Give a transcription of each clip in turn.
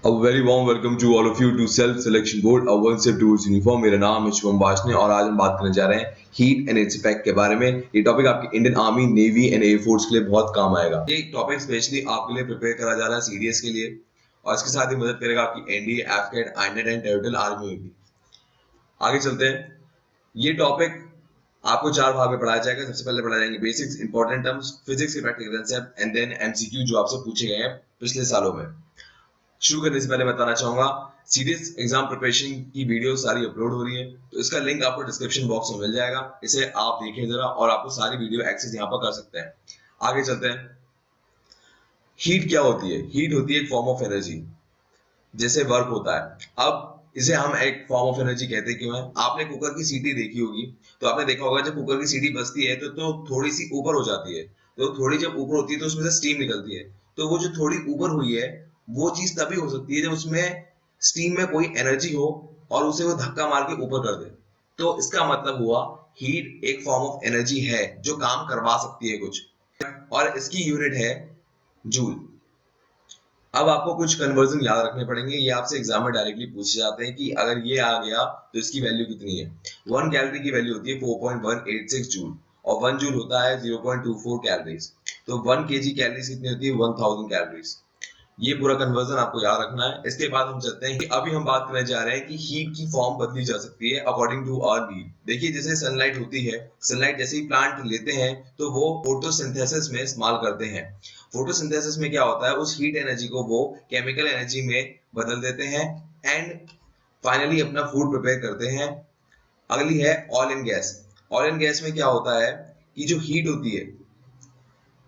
A very warm welcome to all of you to Self Selection Board, a one step towards uniform। मेरा नाम है शुभम वाशने और आज हम बात करने जा रहे हैं हीट एंड इट्स इफेक्ट के बारे में। ये टॉपिक आपके Indian army, navy and air force के लिए बहुत काम आएगा। ये टॉपिक स्पेशली आपके लिए प्रिपेयर करा जा रहा है सीडीएस के लिए और इसके साथ ही मदद करेगा आपकी एनडीए, एफकेट, आईनेट एंड टेरिटोरियल आर्मी में भी। आगे चलते हैं। ये टॉपिक आपको चार भाग में पढ़ाया जाएगा। सबसे पहले पढ़ाए जाएंगे बेसिक्स, इंपॉर्टेंट टर्म्स, फिजिक्स के practical concept and then MCQ जो आपसे पूछे गए हैं पिछले सालों में। शुरू करने से पहले बताना चाहूंगा सीडीएस एग्जाम प्रिपरेशन की वीडियो सारी अपलोड हो रही है, तो इसका लिंक आपको डिस्क्रिप्शन बॉक्स में मिल जाएगा। इसे आप देखें जरा और आपको सारी वीडियो एक्सेस यहाँ पर कर सकते हैं। आगे चलते हैं। हीट क्या होती है? हीट होती है एक फॉर्म ऑफ एनर्जी, जैसे वर्क होता है। अब इसे हम एक फॉर्म ऑफ एनर्जी कहते क्यों है? आपने कुकर की सीटी देखी होगी, तो आपने देखा होगा जब कुकर की सीटी बजती है तो थोड़ी सी ऊपर हो जाती है। तो थोड़ी जब ऊपर होती है तो उसमें से स्टीम निकलती है। तो वो जो थोड़ी ऊपर हुई है वो चीज तभी हो सकती है जब उसमें स्टीम में कोई एनर्जी हो और उसे वो धक्का मार के ऊपर कर दे। तो इसका मतलब हुआ हीट एक फॉर्म ऑफ एनर्जी है जो काम करवा सकती है कुछ, और इसकी यूनिट है जूल। अब आपको कुछ कन्वर्जन याद रखने पड़ेंगे, ये आपसे एग्जाम में डायरेक्टली पूछे जाते हैं कि अगर ये आ गया तो इसकी वैल्यू कितनी है। 1 कैलोरी की वैल्यू होती है 4.186 जूल और 1 जूल होता है 0.24 कैलोरीज। तो 1 केजी कैलोरीज कितनी होती है? 1000 कैलोरीज। ये पूरा कन्वर्जन आपको याद रखना है। इसके बाद हम चलते हैं कि अभी हम बात करने जा रहे हैं कि हीट की फॉर्म बदली जा सकती है अकॉर्डिंग टू आवर नीड। देखिए जैसे सनलाइट होती है, सनलाइट जैसे ही प्लांट लेते हैं तो वो फोटोसिंथेसिस में इस्तेमाल करते हैं। फोटोसिंथेसिस में क्या होता है, उस हीट एनर्जी को वो केमिकल एनर्जी में बदल देते हैं एंड फाइनली अपना फूड प्रिपेयर करते हैं। अगली है oil and gas. Oil and gas में क्या होता है कि जो हीट होती है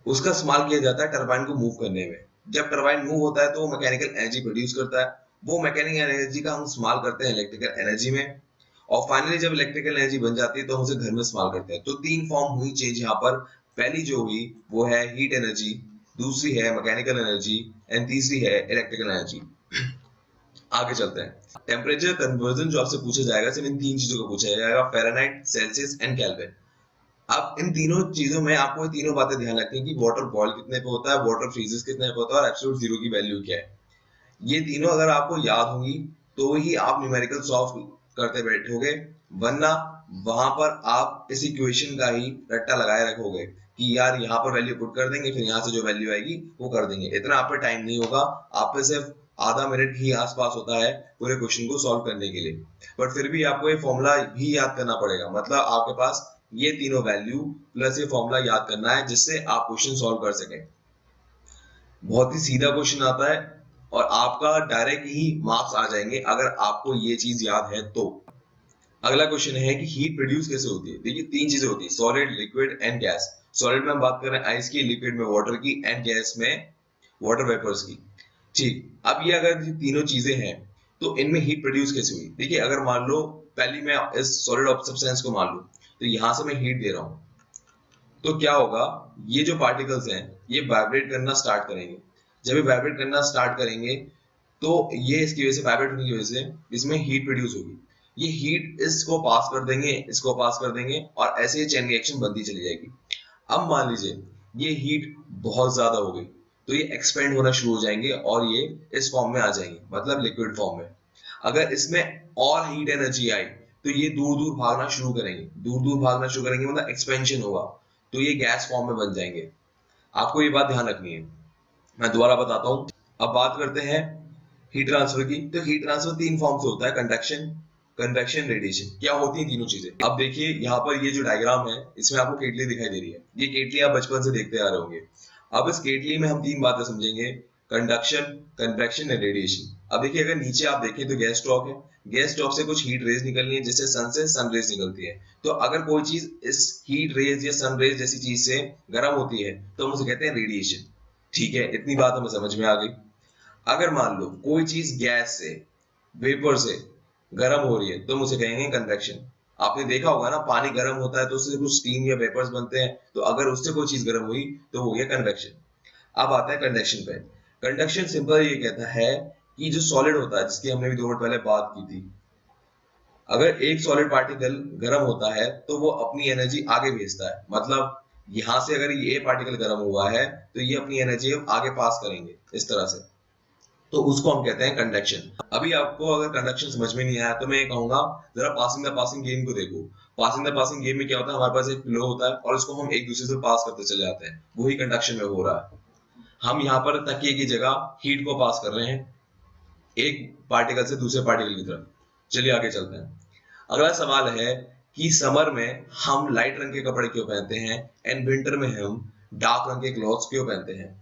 उसका इस्तेमाल किया जाता है टरबाइन को मूव करने में। जब टरबाइन मूव होता है तो वो मैकेनिकल एनर्जी प्रोड्यूस करता है। वो मैकेनिकल एनर्जी का हम इस्तेमाल करते हैं इलेक्ट्रिकल एनर्जी में, और फाइनली जब इलेक्ट्रिकल एनर्जी बन जाती है तो हम उसे घर में इस्तेमाल करते हैं। तो तीन फॉर्म हुई चेंज यहाँ पर। पहली जो हुई वो है हीट एनर्जी, दूसरी है मैकेनिकल एनर्जी एंड तीसरी है इलेक्ट्रिकल एनर्जी। आगे चलते हैं। टेम्परेचर कन्वर्जन जो आपसे पूछा जाएगा सिर्फ इन तीन चीजों को पूछा जाएगा, फ़ारेनहाइट, सेल्सियस एंड केल्विन। अब इन तीनों चीजों में आपको ये तीनों बातें ध्यान रखनी है कि वाटर बॉयल कितने पे होता है, वाटर फ्रीजेस कितने पे होता है और एब्सोल्यूट जीरो की वैल्यू क्या है। ये तीनों अगर आपको याद होंगी तो ही आप न्यूमेरिकल सॉल्व करते बैठोगे, वरना वहां पर आप इस इक्वेशन का ही रट्टा लगाए रखोगे कि यार यहाँ पर वैल्यू पुट कर देंगे, फिर यहाँ से जो वैल्यू आएगी वो कर देंगे। इतना आप पे टाइम नहीं होगा, आप पे सिर्फ आधा मिनट ही आसपास होता है पूरे क्वेश्चन को सॉल्व करने के लिए। बट फिर भी आपको ये फॉर्मूला भी याद करना पड़ेगा, मतलब आपके पास ये तीनों वैल्यू प्लस ये फॉर्मूला याद करना है जिससे आप क्वेश्चन सॉल्व कर सकें। बहुत ही सीधा क्वेश्चन आता है और आपका डायरेक्ट ही मार्क्स आ जाएंगे अगर आपको ये चीज याद है तो। अगला क्वेश्चन है कि हीट प्रोड्यूस कैसे होती है। देखिए तीन चीजें होती है, solid, liquid and gas. Solid में हम बात कर रहे हैं आइस की, लिक्विड में वाटर की एंड गैस में वाटर वेपर्स की। ठीक, अब ये अगर तीनों चीजें हैं तो इनमें हीट प्रोड्यूस कैसे हुई। देखिए अगर मान लो पहली मैं इस सॉलिड ऑफ सब्सटेंस को मान लूं, तो यहां से मैं हीट दे रहा हूं, तो क्या होगा, ये जो पार्टिकल्स हैं ये वाइब्रेट करना स्टार्ट करेंगे। जब ये वाइब्रेट करना स्टार्ट करेंगे तो ये इसकी वजह से, वाइब्रेट होने की वजह से इसमें हीट प्रोड्यूस होगी। ये हीट इसको पास कर देंगे, इसको पास कर देंगे और ऐसे ये चेन रिएक्शन बनती चली जाएगी। अब मान लीजिए ये हीट बहुत ज्यादा हो गई तो ये एक्सपेंड होना शुरू हो जाएंगे और ये इस फॉर्म में आ जाएंगे, मतलब लिक्विड फॉर्म में। अगर इसमें और हीट एनर्जी आई तो ये दूर दूर भागना शुरू करेंगे, दूर दूर भागना शुरू करेंगे मतलब एक्सपेंशन होगा, तो ये गैस फॉर्म में बन जाएंगे। आपको ये बात ध्यान रखनी है। मैं दोबारा बताता हूँ। अब बात करते हैं हीट ट्रांसफर की। तो हीट ट्रांसफर तीन फॉर्म से होता है, कंडक्शन, कन्वेक्शन, रेडिएशन। क्या होती है तीनों चीजें? अब देखिए यहाँ पर ये जो डायग्राम है इसमें आपको केटली दिखाई दे रही है। ये केटली आप बचपन से देखते आ रहे होंगे। अब इस केटली में हम तीन बातें समझेंगे, कंडक्शन, कन्वेक्शन एंड रेडिएशन। अब देखिए अगर नीचे आप देखें तो गैस स्टॉक है, गैस स्टॉक से कुछ हीट रेज निकलनी है जिससे सन से सन रेज निकलती है। तो अगर कोई चीज इस हीट रेज या सन रेज जैसी चीज से गर्म होती है तो हम उसे कहते हैं रेडिएशन। ठीक है, इतनी बात हमें समझ में आ गई। अगर मान लो कोई चीज गैस से, वेपर से गर्म हो रही है तो हम उसे कहेंगे कन्वेक्शन। आपने देखा होगा ना, पानी गर्म होता है तो उससे कुछ स्टीम या वेपर्स बनते हैं, तो अगर उससे कोई चीज गर्म हुई तो हो गया कन्वेक्शन। अब आता है कंडक्शन पे। कंडक्शन सिंपल ये कहता है कि जो सॉलिड होता है, जिसकी हमने भी 2 मिनट पहले बात की थी, अगर एक सॉलिड पार्टिकल गर्म होता है तो वो अपनी एनर्जी आगे भेजता है। मतलब यहां से अगर ये पार्टिकल गर्म हुआ है तो ये अपनी एनर्जी आगे पास करेंगे इस तरह से। तो उसको हम कहते हैं कंडक्शन। अभी आपको अगर कंडक्शन समझ में नहीं आया तो मैं ये कहूंगा जरा पासिंग द पासिंग गेम को देखो। पासिंग द पासिंग गेम में क्या होता है, हमारे पास एक फ्लो होता है और इसको हम एक दूसरे से पास करते चले जाते हैं, वही कंडक्शन में हो रहा है। हम यहाँ पर तकिए की जगह हीट को पास कर रहे हैं एक पार्टिकल से दूसरे पार्टिकल की तरफ। चलिए आगे चलते हैं। अगला सवाल है कि समर में हम लाइट रंग के कपड़े क्यों पहनते हैं एंड विंटर में हम डार्क रंग के क्लॉथ्स क्यों पहनते हैं।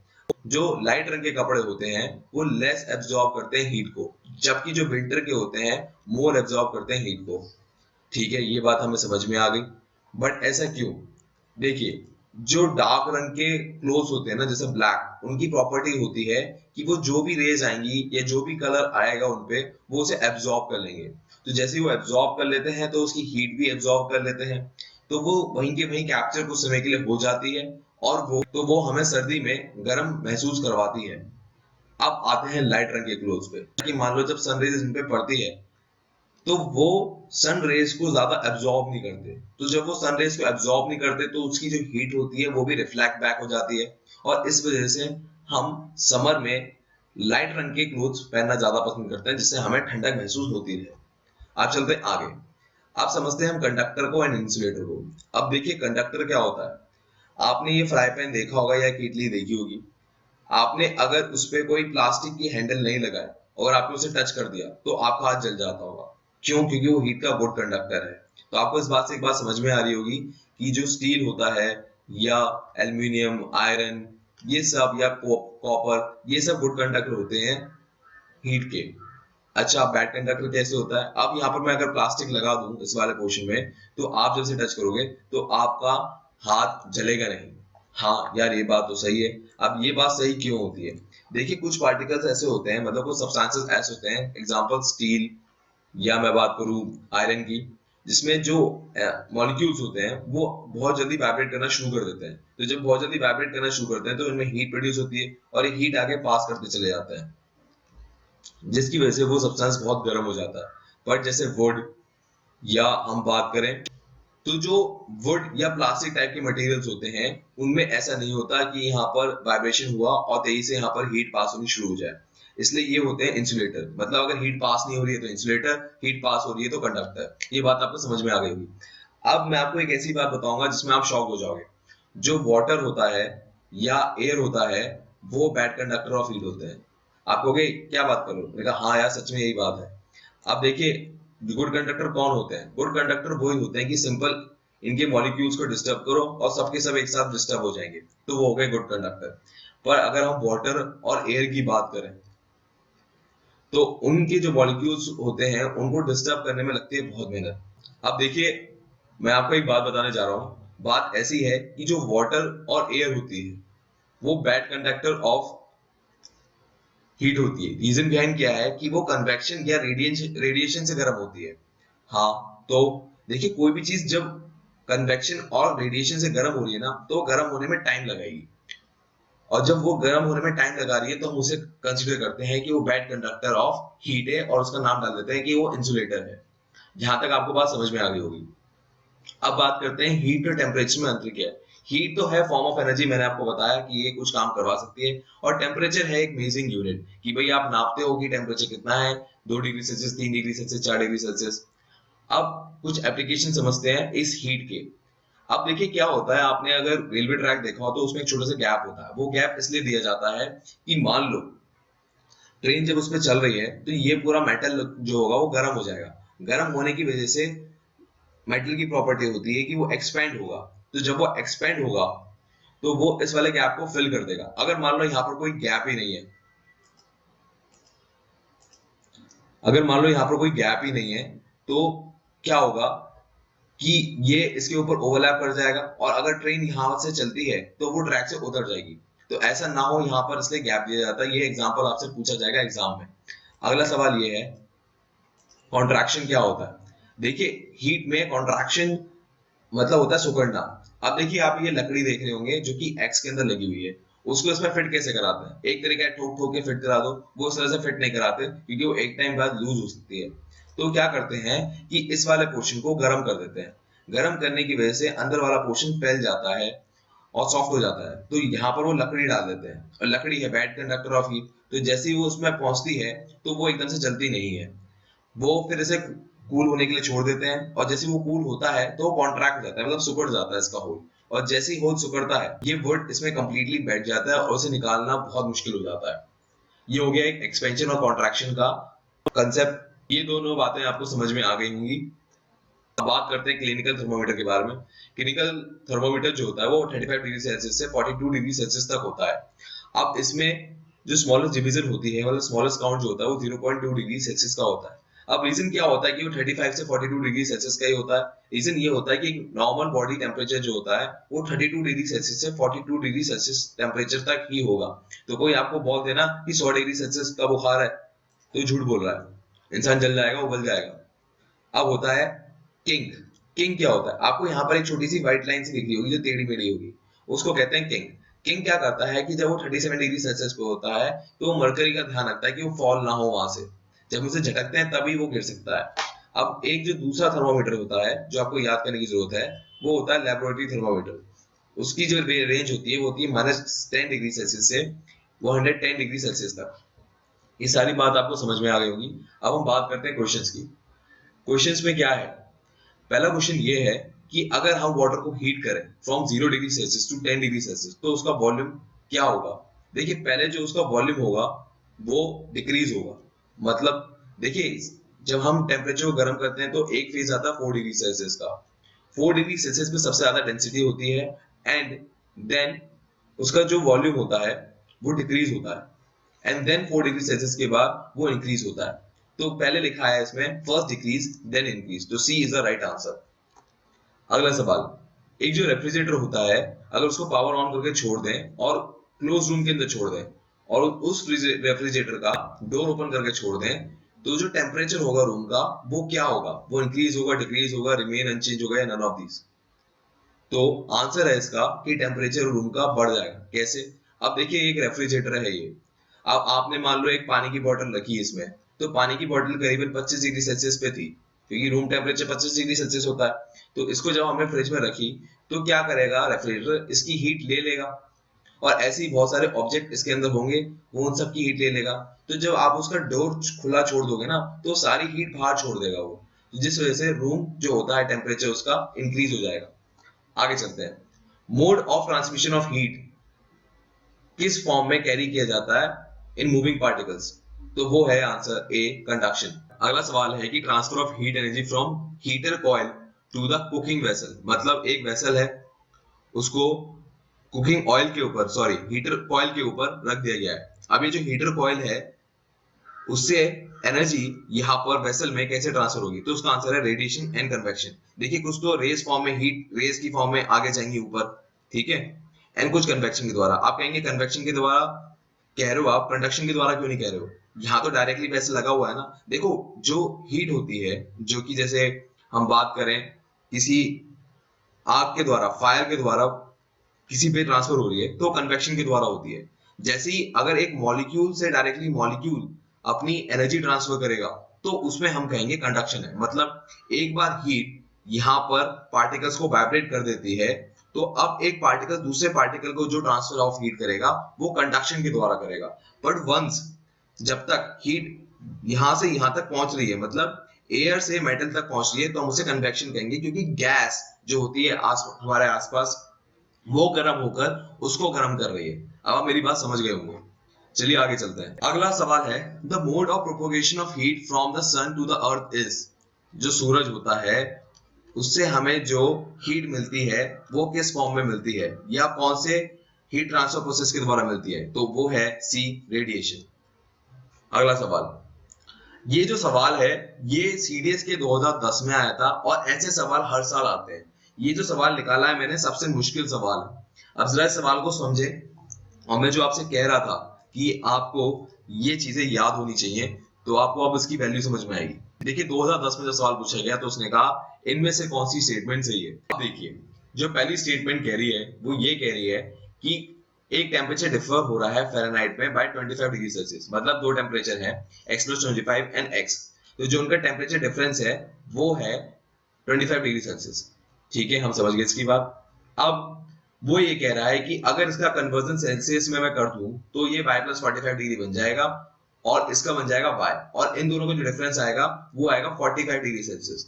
जो लाइट रंग के कपड़े होते हैं वो लेस एब्जॉर्ब करते हैं हीट को, जबकि जो विंटर के होते हैं मोर एब्जॉर्ब करते हैं हीट को। ठीक है, ये बात हमें समझ में आ गई, बट ऐसा क्यों? देखिए, जो डार्क रंग के क्लोथ्स होते हैं ना, जैसे ब्लैक, उनकी प्रॉपर्टी होती है कि वो जो भी रेज आएंगी या जो भी कलर आएगा उनपे वो उसे एब्जॉर्ब कर लेंगे। तो जैसे ही वो एब्जॉर्ब कर लेते हैं तो उसकी हीट भी एब्जॉर्ब कर लेते हैं, तो वो वहीं के वहीं कैप्चर कुछ समय के लिए हो जाती है और वो हमें सर्दी में गर्म महसूस करवाती है। अब आते हैं लाइट रंग के क्लोथ्स पे कि मान लो जब सनरेज इन पे पड़ती है तो वो सन रेज को ज्यादा एब्जॉर्ब नहीं करते, तो जब वो सन रेज को एब्जॉर्ब नहीं करते तो उसकी जो हीट होती है वो भी रिफ्लेक्ट बैक हो जाती है, और इस वजह से हम समर में लाइट रंग के क्लोथ्स पहनना ज्यादा पसंद करते हैं, जिससे हमें ठंडक महसूस होती है। आप चलते हैं आगे। आप समझते हैं हम कंडक्टर को एंड इंसुलेटर को। अब देखिए कंडक्टर क्या होता है। आपने ये फ्राई पैन देखा होगा या केटली देखी होगी। आपने अगर उस पे कोई प्लास्टिक की हैंडल नहीं लगाए और आपने उसे टच कर दिया तो आपका हाथ जल जाता होगा। क्यों? क्योंकि वो हीट का गुड कंडक्टर है। तो आपको इस बात से एक बात समझ में आ रही होगी कि जो स्टील होता है या एल्यूमिनियम, आयरन, ये सब, या कॉपर, ये सब गुड कंडक्टर होते हैं हीट के। अच्छा, बैड कंडक्टर कैसे होता है? अब यहाँ पर मैं अगर प्लास्टिक लगा दूं इस वाले पोर्शन में तो आप जब इसे टच करोगे तो आपका हाथ जलेगा नहीं। हाँ यार, ये बात तो सही है। अब ये बात सही क्यों होती है? देखिए, कुछ पार्टिकल्स ऐसे होते हैं, मतलब कुछ सब्सटेंसेस ऐसे होते हैं, एग्जांपल स्टील, या मैं बात करूं आयरन की, जिसमें जो मॉलिक्यूल्स होते हैं वो बहुत जल्दी वाइब्रेट करना शुरू कर देते हैं। तो जब बहुत जल्दी वाइब्रेट करना शुरू करते हैं तो इनमें हीट प्रोड्यूस होती है और ये हीट आगे पास करते चले जाता है, जिसकी वजह से वो सब्सटेंस बहुत गर्म हो जाता है। बट जैसे वुड या हम बात करें तो जो वुड या प्लास्टिक टाइप के मटेरियल्स होते हैं उनमें ऐसा नहीं होता कि यहाँ पर वाइब्रेशन हुआ और तेजी से यहाँ पर हीट पास होनी शुरू हो जाए। इसलिए ये होते हैं इंसुलेटर। मतलब अगर हीट पास नहीं हो रही है तो इंसुलेटर, हीट पास हो रही है तो कंडक्टर। ये बात आपको समझ में आ गई होगी। अब मैं आपको एक ऐसी बात बताऊंगा जिसमें आप शॉक हो जाओगे। जो वाटर होता है या एयर होता है वो बैड कंडक्टर ऑफ हीट होते हैं। आप कहोगे क्या बात कर रहे हो? मैंने कहा हाँ यार, सच में यही बात है। अब देखिए, गुड कंडक्टर कौन होते हैं? गुड कंडक्टर वही होते हैं कि सिंपल इनके मॉलिक्यूल्स को डिस्टर्ब करो और सबके सब एक साथ डिस्टर्ब हो जाएंगे, तो वो हो गए गुड कंडक्टर। पर अगर हम वाटर और एयर की बात करें तो उनके जो मॉलिक्यूल्स होते हैं उनको डिस्टर्ब करने में लगती है बहुत मेहनत। अब देखिए, मैं आपको एक बात बताने जा रहा हूँ। बात ऐसी है कि जो वाटर और एयर होती है वो बैड कंडक्टर ऑफ हीट होती है। रीजन बिहाइंड क्या है कि वो कन्वेक्शन या रेडिएशन से गर्म होती है। हाँ, तो देखिए, कोई भी चीज जब कन्वेक्शन और रेडिएशन से गर्म हो रही है ना तो गर्म होने में टाइम लगाएगी, और जब वो गर्म होने में टाइम लगा रही है तो हम उसे कंसिडर करते हैं कि वो बैड कंडक्टर ऑफ हीट है और उसका नाम डाल देते हैं कि वो इंसुलेटर है। जहां तक आपको बात समझ में आ गई होगी। अब बात करते हैं हीट और टेम्परेचर में अंतर क्या है। हीट तो है फॉर्म ऑफ एनर्जी, मैंने आपको बताया कि ये कुछ काम करवा सकती है, और टेम्परेचर है एक मेजरिंग यूनिट कि भाई आप नापते हो कि टेम्परेचर कितना है, 2 degree Celsius, 3 degree Celsius, 4 degree Celsius. अब कुछ एप्लीकेशन समझते हैं इस हीट के। अब देखिए क्या होता है, आपने अगर रेलवे ट्रैक देखा हो तो उसमें एक छोटा सा गैप होता है। वो गैप इसलिए दिया जाता है कि मान लो ट्रेन जब उसमें चल रही है तो ये पूरा मेटल जो होगा वो गर्म हो जाएगा। गर्म होने की वजह से मेटल की प्रॉपर्टी होती है कि वो एक्सपेंड होगा। तो जब वो एक्सपेंड होगा तो वो इस वाले गैप को फिल कर देगा। अगर मान लो यहाँ पर कोई गैप ही नहीं है, अगर मान लो यहाँ पर कोई गैप ही नहीं है तो क्या होगा कि ये इसके ऊपर ओवरलैप कर जाएगा, और अगर ट्रेन यहाँ से चलती है तो वो ट्रैक से उतर जाएगी। तो ऐसा ना हो यहाँ पर, इसलिए गैप दिया जाता है। ये एग्जांपल आपसे पूछा जाएगा एग्जाम में। अगला सवाल ये है, कॉन्ट्रैक्शन क्या होता है? देखिए, हीट में कॉन्ट्रैक्शन मतलब होता है सिकुड़ना। अब देखिए, आप ये लकड़ी देख रहे होंगे जो कि एक्स के अंदर लगी हुई है, उसको इसमें फिट कैसे कराते हैं? एक तरीका है ठोक ठोक के फिट करा दो। वो इस तरह से फिट नहीं कराते क्योंकि वो एक टाइम बाद लूज हो सकती है। तो क्या करते हैं कि इस वाले पोर्शन को गर्म कर देते हैं। गर्म करने की वजह से अंदर वाला पोर्शन फैल जाता है और सॉफ्ट हो जाता है। तो यहाँ पर वो लकड़ी डाल देते हैं, और लकड़ी है बैड कंडक्टर ऑफ हीट। तो जैसे ही वो उसमें पहुंचती है तो वो एकदम से जलती नहीं है, वो फिर इसे कूल होने के लिए छोड़ देते हैं, और जैसे वो कूल होता है तो वो कॉन्ट्रैक्ट हो जाता है, मतलब सिकुड़ जाता है इसका होल, और जैसे ही होल सिकुड़ता है ये वुड इसमें कंप्लीटली बैठ जाता है और उसे निकालना बहुत मुश्किल हो जाता है। ये हो गया एक एक्सपेंशन और कॉन्ट्रैक्शन का कंसेप्ट। ये दोनों बातें आपको समझ में आ गई होंगी। अब बात करते हैं क्लिनिकल थर्मोमीटर के बारे में। क्लिनिकल थर्मोमीटर जो होता है वो 35 डिग्री सेल्सियस से 42 डिग्री सेल्सियस तक होता है। अब इसमें जो स्मॉलेस्ट डिवीजन होती है, मतलब स्मॉलेस्ट काउंट जो होता है वो 0.2 डिग्री सेल्सियस का होता है। अब रीजन क्या होता है कि वो 35 से 42 डिग्री सेल्सियस का ही होता है? रीजन ये होता है कि नॉर्मल बॉडी टेम्परेचर जो होता है वो 32 डिग्री सेल्सियस से 42 डिग्री सेल्सियस टेम्परेचर तक ही होगा। तो कोई आपको बोल देना कि 100 डिग्री सेल्सियस का बुखार है तो झूठ बोल रहा है, इंसान जल जाएगा, उबल जाएगा। अब होता है किंग। किंग क्या होता है? आपको यहाँ पर एक छोटी सी व्हाइट लाइन सी दिख रही होगी जो टेढ़ी मेढ़ी होगी, उसको कहते हैं किंग। किंग क्या करता है कि जब वो 37 डिग्री सेल्सियस पे होता है तो वो मरकरी का ध्यान रखता है कि वो फॉल ना हो वहां से, जब उसे झटकते हैं तभी वो गिर सकता है। अब एक जो दूसरा थर्मोमीटर होता है जो आपको याद करने की जरूरत है वो होता है लेबोरेटरी थर्मोमीटर। उसकी जो रेंज होती है वो होती है -10 डिग्री सेल्सियस से 110 डिग्री सेल्सियस तक। ये सारी बात आपको समझ में आ गई होगी। अब हम बात करते हैं क्वेश्चंस की। क्वेश्चंस में क्या है? पहला क्वेश्चन ये है कि अगर हम वाटर को हीट करें from 0 degree Celsius to 10 degree Celsius तो उसका वॉल्यूम क्या होगा? देखिए पहले जो उसका वॉल्यूम होगा वो डिक्रीज होगा। मतलब देखिए जब हम टेम्परेचर को गर्म करते हैं तो एक फेज आता है 4 डिग्री सेल्सियस का। 4 डिग्री सेल्सियस में सबसे ज्यादा डेंसिटी होती है, एंड देन उसका जो वॉल्यूम होता है वो डिक्रीज होता है, एंड देन 4 डिग्री सेल्सियस के बाद वो इंक्रीज होता है। तो पहले लिखा है इसमें फर्स्ट डिक्रीज देन इंक्रीज, तो सी इज द राइट आंसर। अगला सवाल, एक जो रेफ्रिजरेटर होता है अगर उसको पावर ऑन करके छोड़ दें और क्लोज रूम के अंदर छोड़ दें और उस रेफ्रिजरेटर का डोर ओपन करके छोड़ दें तो जो टेम्परेचर होगा रूम का वो क्या होगा? वो इंक्रीज होगा, डिक्रीज होगा, रिमेन अनचेंज होगा, या नन ऑफ दीज? तो आंसर है इसका कि टेम्परेचर रूम का बढ़ जाएगा। कैसे? अब देखिए एक रेफ्रिजरेटर है ये, अब आपने मान लो एक पानी की बोतल रखी है इसमें, तो पानी की बोतल करीबन 25 डिग्री सेल्सियस पे थी क्योंकि रूम टेम्परेचर 25 डिग्री सेल्सियस होता है। तो इसको जब हमने फ्रिज में रखी तो क्या करेगा रेफ्रिजरेटर? इसकी हीट ले लेगा, और ऐसे ही बहुत सारे ऑब्जेक्ट इसके अंदर होंगे वो उन सब की हीट ले लेगा। तो जब आप उसका डोर खुला छोड़ दोगे ना तो सारी हीट बाहर छोड़ देगा वो, जिस वजह से रूम जो होता है टेम्परेचर उसका इंक्रीज हो जाएगा। आगे चलते हैं। Mode of transmission of heat किस फॉर्म में कैरी किया जाता है इन मूविंग पार्टिकल्स? तो वो है आंसर ए, कंडक्शन। अगला सवाल है कि transfer of heat energy from heater coil to the cooking vessel. मतलब एक वेसल है उसको कुकिंग ऑयल के ऊपर, सॉरी हीटर कॉइल के ऊपर रख दिया गया है। अब ये जो हीटर कॉइल है उससे एनर्जी यहाँ पर वेसल में कैसे ट्रांसफर होगी? तो उसका आंसर है रेडिएशन एंड कन्वेक्शन। देखिए कुछ तो रेस फॉर्म में, हीट रेस की फॉर्म में आगे जाएंगी ऊपर, ठीक है, एंड कुछ कन्वेक्शन के द्वारा। आप कहेंगे कन्वेक्शन के द्वारा कह रहे हो आप, कंडक्शन के द्वारा क्यों नहीं कह रहे हो? यहाँ तो डायरेक्टली वैसे लगा हुआ है ना। देखो जो हीट होती है जो कि जैसे हम बात करें किसी आग के द्वारा, फायर के द्वारा किसी पे ट्रांसफर हो रही है तो कन्वेक्शन के द्वारा होती है। जैसे ही अगर एक मॉलिक्यूल से डायरेक्टली मॉलिक्यूल अपनी एनर्जी ट्रांसफर करेगा तो उसमें हम कहेंगे कंडक्शन है। मतलब एक बार हीट यहाँ पर पार्टिकल्स को वाइब्रेट कर देती है तो अब एक पार्टिकल दूसरे पार्टिकल को जो ट्रांसफर ऑफ हीट करेगा वो कंडक्शन के द्वारा करेगा। बट वंस जब तक हीट यहाँ से यहाँ तक पहुंच रही है, मतलब एयर से मेटल तक पहुंच रही है, तो हम उसे कन्वेक्शन कहेंगे क्योंकि गैस जो होती है हमारे आसपास वो गर्म होकर उसको गर्म कर रही है। अब आप मेरी बात समझ गए होंगे। चलिए आगे चलते हैं। अगला सवाल है the mode of propagation of heat from the sun to the earth is. जो सूरज होता है उससे हमें जो हीट मिलती है वो किस फॉर्म में मिलती है, या कौन से हीट ट्रांसफर प्रोसेस के द्वारा मिलती है? तो वो है सी, रेडिएशन। अगला सवाल, ये जो सवाल है ये सीडीएस के 2010 में आया था और ऐसे सवाल हर साल आते हैं। ये जो सवाल निकाला है मैंने सबसे मुश्किल सवाल है। अब जरा इस सवाल को समझे, और मैं जो आपसे कह रहा था कि आपको ये चीजें याद होनी चाहिए तो आपको अब इसकी वैल्यू समझ में आएगी। देखिए 2010 में जो सवाल पूछा गया तो उसने कहा इनमें से कौन सी स्टेटमेंट सही है। अब देखिए जो पहली स्टेटमेंट कह रही है वो ये कह रही है कि एक टेम्परेचर डिफर हो रहा है फ़ारेनहाइट में बाय 25 डिग्री सेल्सियस। मतलब दो टेम्परेचर है x+25 एंड x, तो जो उनका टेम्परेचर डिफरेंस है वो है 25 डिग्री सेल्सियस। ठीक है, हम समझ गए इसकी बात। अब वो ये कह रहा है कि अगर इसका कन्वर्जन सेल्सियस में मैं कर दूं तो ये y + 45 डिग्री बन जाएगा और इसका बन जाएगा y, और इन दोनों का जो डिफरेंस आएगा वो आएगा 45 डिग्री सेल्सियस।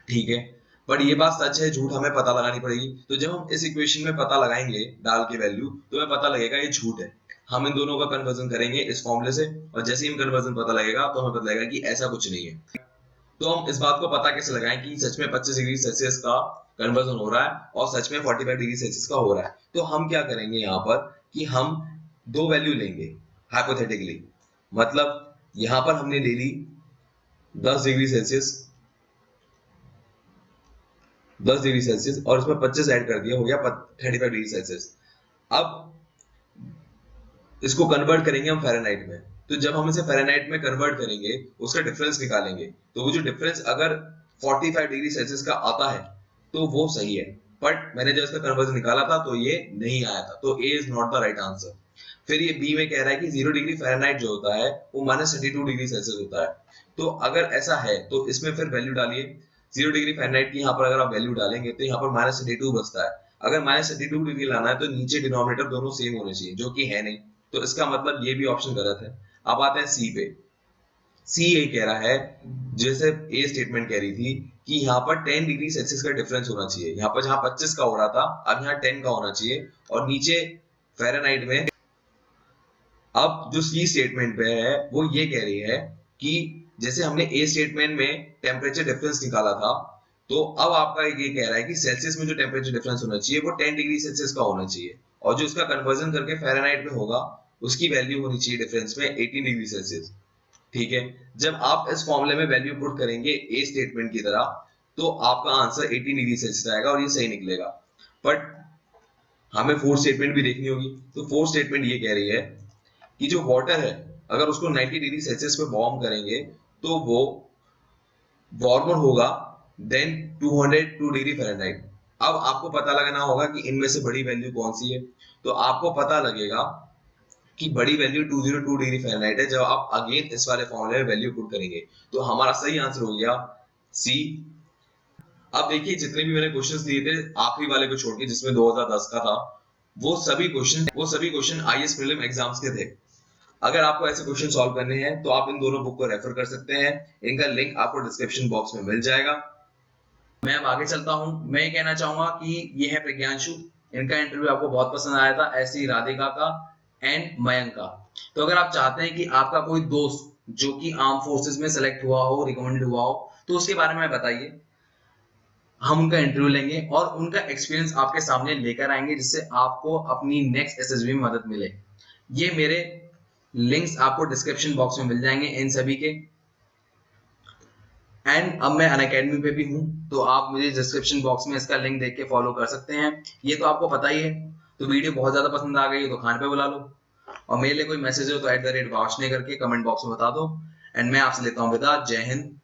ठीक है, बट ये बात सच है झूठ हमें पता लगानी पड़ेगी। तो जब हम इस इक्वेशन में पता लगाएंगे डाल के वैल्यू, तो हमें पता लगेगा ये झूठ है। हम इन दोनों का कन्वर्जन करेंगे इस फॉर्मूले से, और जैसे ही हम कन्वर्जन पता लगेगा तो हमें पता लगेगा कि ऐसा कुछ नहीं है। तो हम इस बात को पता कैसे लगाएं कि सच में 25 डिग्री सेल्सियस का कन्वर्जन हो रहा है और सच में 45 डिग्री सेल्सियस का हो रहा है। तो हम क्या करेंगे यहाँ पर कि हम दो वैल्यू लेंगे हाइपोथेटिकली, मतलब यहाँ पर हमने ले ली 10 डिग्री सेल्सियस, 10 डिग्री सेल्सियस और इसमें 25 ऐड कर दिया, हो गया 35 डिग्री सेल्सियस। अब इसको कन्वर्ट करेंगे हम फ़ारेनहाइट में। तो जब हम इसे फ़ारेनहाइट में कन्वर्ट करेंगे उसका डिफरेंस निकालेंगे, तो वो जो डिफरेंस अगर 45 डिग्री सेल्सियस का आता है तो वो सही है, बट मैंने जब इसका कन्वर्जन निकाला था तो ये नहीं आया था, तो A is not the right answer. फिर ये बी में कह रहा है कि 0 डिग्री फ़ारेनहाइट जो होता है वो -32 डिग्री सेल्सियस होता है। तो अगर ऐसा है तो इसमें फिर वैल्यू डालिए, 0 डिग्री फ़ारेनहाइट की यहाँ पर अगर आप वैल्यू डालेंगे तो यहाँ पर -32 बचता है। अगर -32 डिग्री लाना है तो नीचे डिनोमिनेटर दोनों सेम होने चाहिए, जो कि है नहीं, तो इसका मतलब ये भी ऑप्शन गलत है। अब आते हैं सी पे। सी ये कह रहा है, जैसे ए स्टेटमेंट कह रही थी कि यहाँ पर 10 डिग्री सेल्सियस का डिफरेंस होना चाहिए, यहाँ पर जहाँ 25 का हो रहा था अब यहाँ 10 का होना चाहिए, और नीचे फ़ारेनहाइट में। अब जो सी स्टेटमेंट पे है वो ये कह रही है कि जैसे हमने ए स्टेटमेंट में टेम्परेचर डिफरेंस निकाला था, तो अब आपका ये कह रहा है कि सेल्सियस में जो टेम्परेचर डिफरेंस होना चाहिए वो 10 डिग्री सेल्सियस का होना चाहिए, और जो इसका कन्वर्जन करके फ़ारेनहाइट में होगा उसकी वैल्यू होनी चाहिए डिफरेंस में 18 डिग्री सेल्सियस। ठीक है, जब आप इस फॉर्मूले में वैल्यू पुट करेंगे ए स्टेटमेंट की तरह तो आपका आंसर 18 डिग्री सेल्सियस आएगा और ये सही निकलेगा। बट हमें फोर्थ स्टेटमेंट भी देखनी होगी, तो फोर्थ स्टेटमेंट ये कह रही है कि जो वाटर है अगर उसको 90 डिग्री सेल्सियस पे वार्म करेंगे तो वो वार्मर होगा देन 202 डिग्री फ़ारेनहाइट। अब आपको पता लगाना होगा कि इनमें से बड़ी वैल्यू कौन सी है, तो आपको पता लगेगा कि बड़ी वैल्यू 202 डिग्री फ़ारेनहाइट है जब आप अगेन इस वाले फॉर्मूले में वैल्यू पुट करेंगे। तो हमारा सही आंसर हो गया सी। अब देखिए जितने भी मैंने क्वेश्चंस दिए थे आखिरी वाले को छोड़ के जिसमें 2010 का था, वो सभी क्वेश्चन आईएएस प्रीलिम एग्जाम्स के थे। अगर आपको ऐसे क्वेश्चन सॉल्व करने हैं तो आप इन दोनों बुक को रेफर कर सकते हैं, इनका लिंक आपको डिस्क्रिप्शन बॉक्स में मिल जाएगा। मैं अब आगे चलता हूं। मैं ये कहना चाहूंगा कि ये है प्रज्ञांशु, इनका इंटरव्यू आपको बहुत पसंद आया था, ऐसे ही राधिका का एंड मयंक का। तो अगर आप चाहते हैं कि आपका कोई दोस्त जो कि आर्म फोर्सेस में सेलेक्ट हुआ हो, रिकमेंडेड हुआ हो, तो उसके बारे में बताइए, हम उनका इंटरव्यू लेंगे और उनका एक्सपीरियंस आपके सामने लेकर आएंगे जिससे आपको अपनी नेक्स्ट एसएसबी में मदद मिले। ये मेरे लिंक्स आपको डिस्क्रिप्शन बॉक्स में मिल जाएंगे इन सभी के। एंड अब मैं अनअकैडमी पे भी हूँ, तो आप मुझे डिस्क्रिप्शन बॉक्स में इसका लिंक देख के फॉलो कर सकते हैं। ये तो आपको पता ही है। तो वीडियो बहुत ज्यादा पसंद आ गई तो खान पे बुला लो, और मेरे लिए कोई मैसेज हो तो @varshney करके कमेंट बॉक्स में बता दो। एंड मैं आपसे लेता हूँ विदा। जय हिंद।